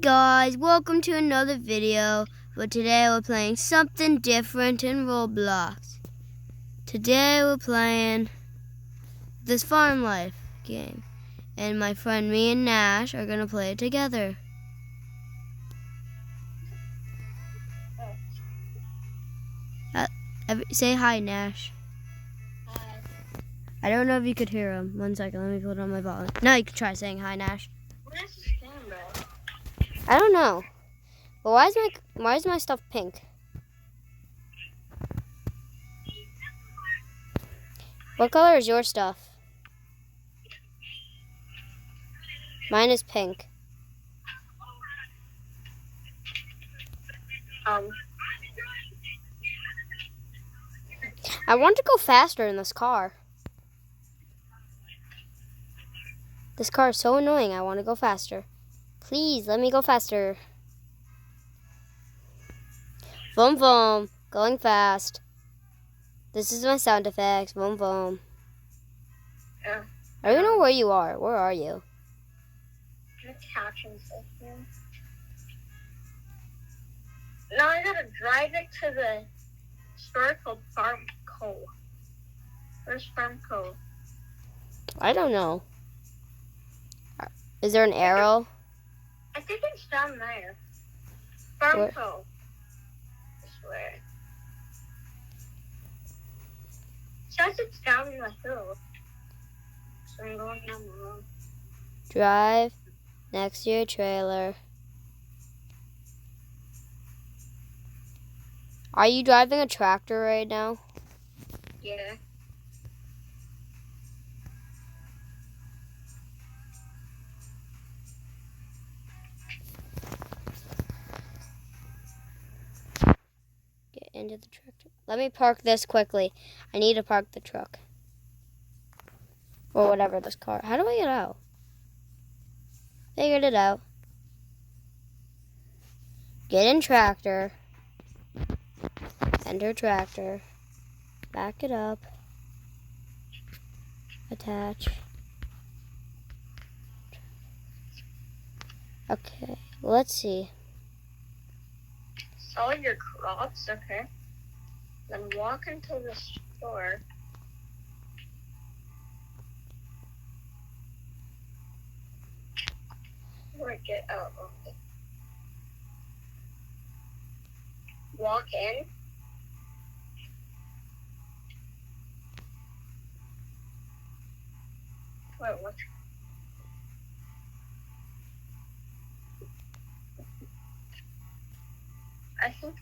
Guys, welcome to another video, but today we're playing something different in Roblox. Today we're playing this farm life game, and my friend me and Nash are gonna play it together. Say hi, Nash. Hi. I don't know if you could hear him. 1 second, let me put on my volume. Now you can try saying hi, Nash. Where's this camera? I don't know, but why is my stuff pink? What color is your stuff? Mine is pink. I want to go faster in this car. This car is so annoying. I want to go faster. Please, let me go faster. Vroom vroom. Going fast. This is my sound effects. Vroom vroom. Yeah. I don't know where you are. Where are you? The couch and stuff here. Now I gotta drive it to the store called Farm Co. Where's Farm Co? I don't know. Is there an arrow? I think it's down there. Farm Where? Co. I swear. Says it's down in the hill. So I'm going down the road. Drive next to your trailer. Are you driving a tractor right now? Yeah. Get into the tractor. Let me park this quickly. I need to park the truck. Or whatever, this car. How do I get out? Figured it out. Get in tractor. Enter tractor. Back it up. Attach. Okay, let's see. Sell your crops, okay. Then walk into the store. Or get out. Okay. Walk in. Wait, what? I think.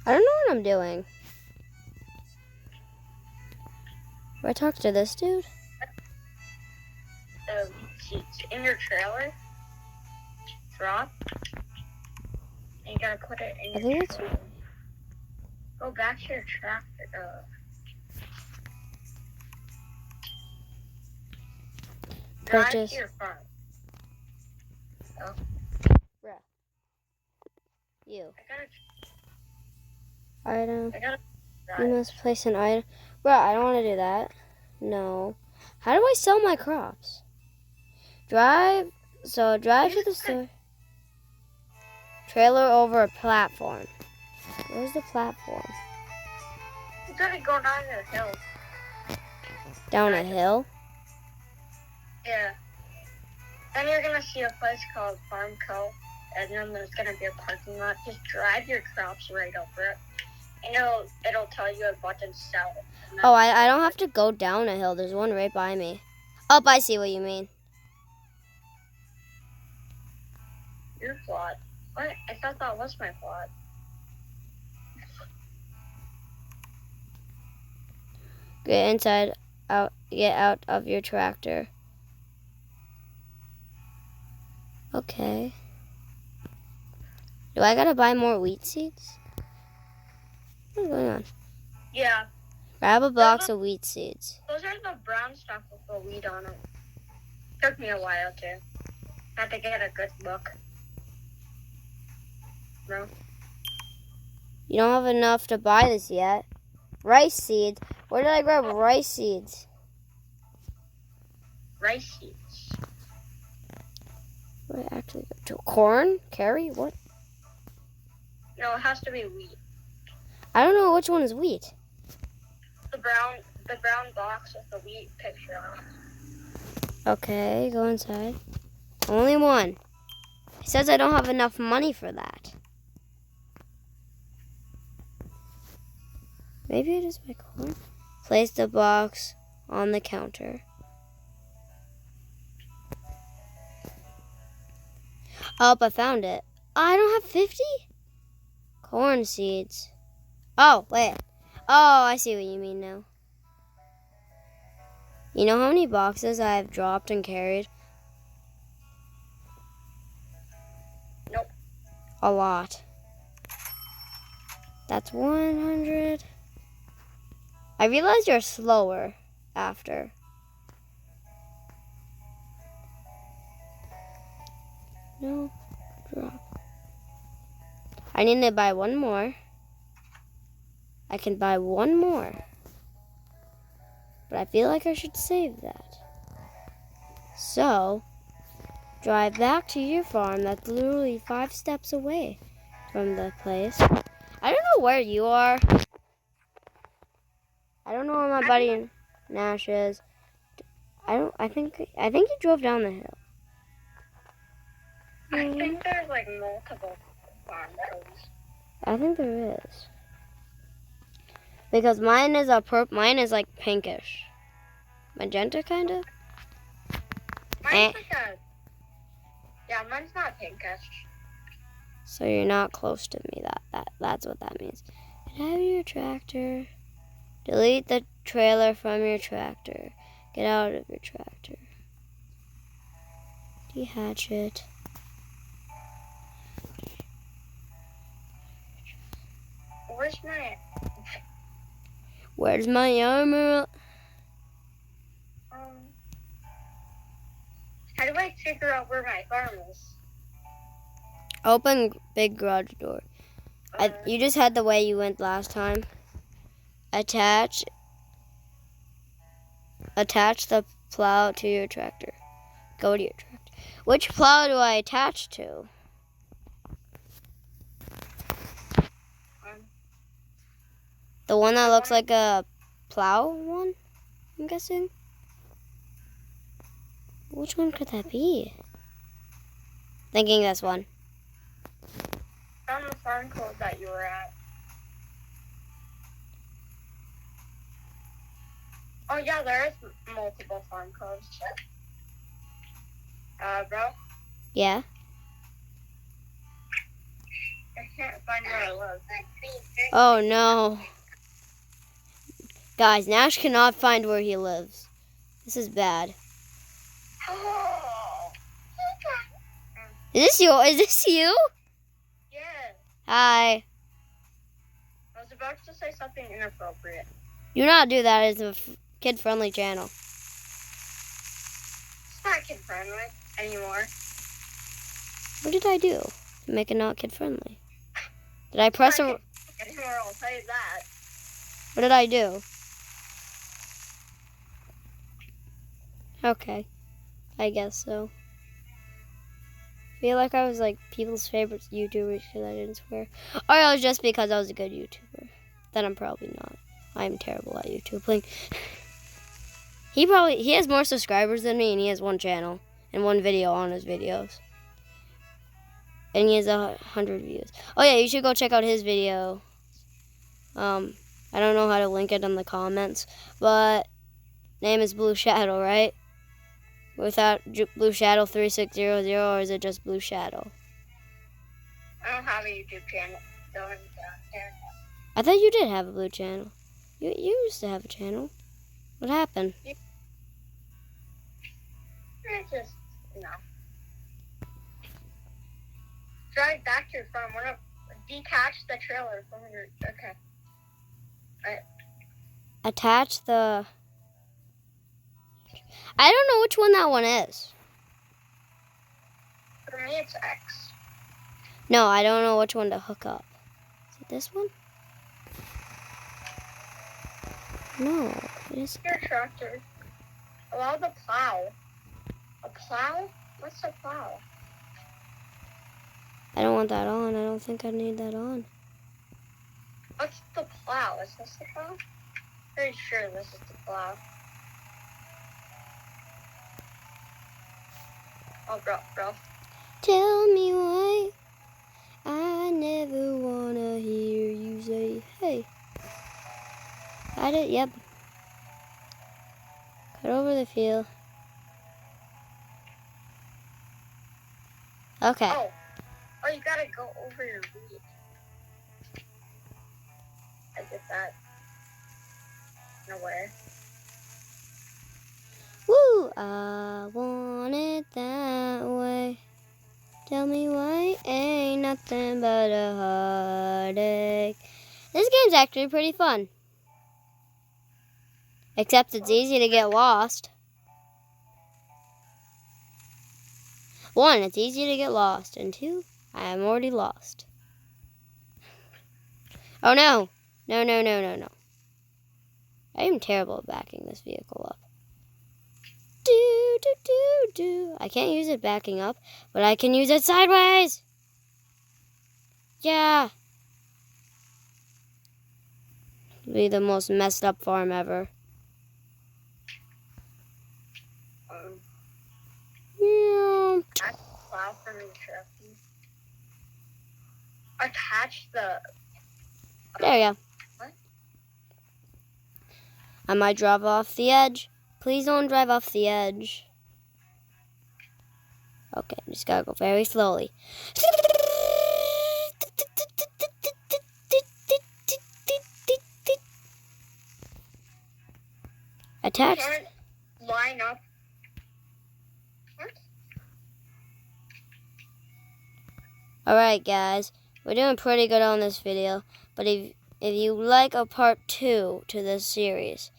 I don't know what I'm doing. Do I talk to this dude? Seats in your trailer. Drop. And you gotta put it in I your think it's trailer. Go back to your tractor. Drive Purchase. to your farm. Bruh. You. I Item. gotta You drive. must place an item. Bruh, I don't want to do that. No. How do I sell my crops? Drive to the store. Trailer over a platform. Where's the platform? You gotta go down the hill. Down a hill? Yeah. Then you're gonna see a place called Farm Co. And then there's gonna be a parking lot. Just drive your crops right over it. And it'll tell you a button sell. Oh, I don't have to go down a hill. There's one right by me. Oh, I see what you mean. Your plot. What? I thought that was my plot. Get inside. Get out of your tractor. Okay. Do I gotta buy more wheat seeds? What's going on? Yeah. Grab a box of wheat seeds. Those are the brown stuff with the weed on them. Took me a while too. Had to get a good look. No. You don't have enough to buy this yet. Rice seeds. Where did I grab rice seeds? Rice seeds. Where I actually go to corn? Carry? What? No, it has to be wheat. I don't know which one is wheat. The brown box with the wheat picture on it. Okay, go inside. Only one. He says I don't have enough money for that. Maybe it is my corn. Place the box on the counter. Oh, I found it. I don't have 50? Corn seeds. Oh, wait. Oh, I see what you mean now. You know how many boxes I've dropped and carried? Nope. A lot. That's 100. I realized you're slower after. No, drop. I need to buy one more. I can buy one more. But I feel like I should save that. So, drive back to your farm that's literally 5 steps away from the place. I don't know where you are. I don't know where my buddy Nash is. I think he drove down the hill. I think there's like multiple farm codes. I think there is. Because mine is like pinkish. Magenta kinda? Mine's like mine's not pinkish. So you're not close to me. That's what that means. Get out of your tractor. Delete the trailer from your tractor. Get out of your tractor. Dehatch it. Where's my armor? How do I figure out where my farm is? Open big garage door. You just had the way you went last time. Attach the plow to your tractor. Go to your tractor. Which plow do I attach to? The one that looks like a plow one, I'm guessing. Which one could that be? Thinking this one. Found the farm code that you were at. Oh yeah, there is multiple farm codes. Bro? Yeah? I can't find where I live. Oh no. Guys, Nash cannot find where he lives. This is bad. Is this you? Is this you? Yeah. Hi. I was about to say something inappropriate. Do not do that. It's a kid-friendly channel. It's not kid-friendly anymore. What did I do to make it not kid-friendly? Did I press a... Anymore, I'll tell you that. What did I do? Okay. I guess so. I feel like I was like people's favorite YouTubers because I didn't swear. Or it was just because I was a good YouTuber. Then I'm probably not. I'm terrible at YouTubing. He has more subscribers than me, and he has one channel and one video on his videos. And he has 100 views. Oh yeah, you should go check out his video. I don't know how to link it in the comments, but name is Blue Shadow, right? Without Blue Shadow 3600, or is it just Blue Shadow? I don't have a YouTube channel. I thought you did have a blue channel. You used to have a channel. What happened? Just, no. Drive back to your farm. We're gonna detach the trailer from your... Okay. Alright. Attach the... I don't know which one that one is. For me, it's X. No, I don't know which one to hook up. Is it this one? No, it is. Your tractor. Allow the plow. A plow? What's a plow? I don't want that on. I don't think I need that on. What's the plow? Is this the plow? Pretty sure this is the plow. Oh, bro. Tell me why I never wanna hear you say, hey. Got it? Yep. Cut over the field. Okay. Oh, you gotta go over your weed. I get that. No way. Woo! I want it that way. Tell me why ain't nothing but a heartache. This game's actually pretty fun. Except it's easy to get lost. 1, it's easy to get lost. And 2, I am already lost. Oh no! No. I am terrible at backing this vehicle up. Do. I can't use it backing up, but I can use it sideways! Yeah! It'll be the most messed up farm ever. Attach the plow from your tractor. Attach the... There you go. What? I might drive off the edge. Please don't drive off the edge. Okay, just gotta go very slowly. Attach. Can't line up. What? Alright guys, we're doing pretty good on this video, but if you like a part 2 to this series,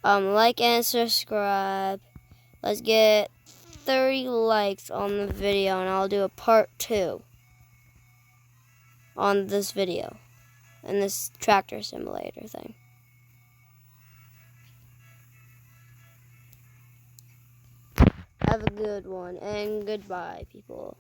like and subscribe. Let's get 30 likes on the video and I'll do a part 2 on this video and this tractor simulator thing. Have a good one and goodbye, people.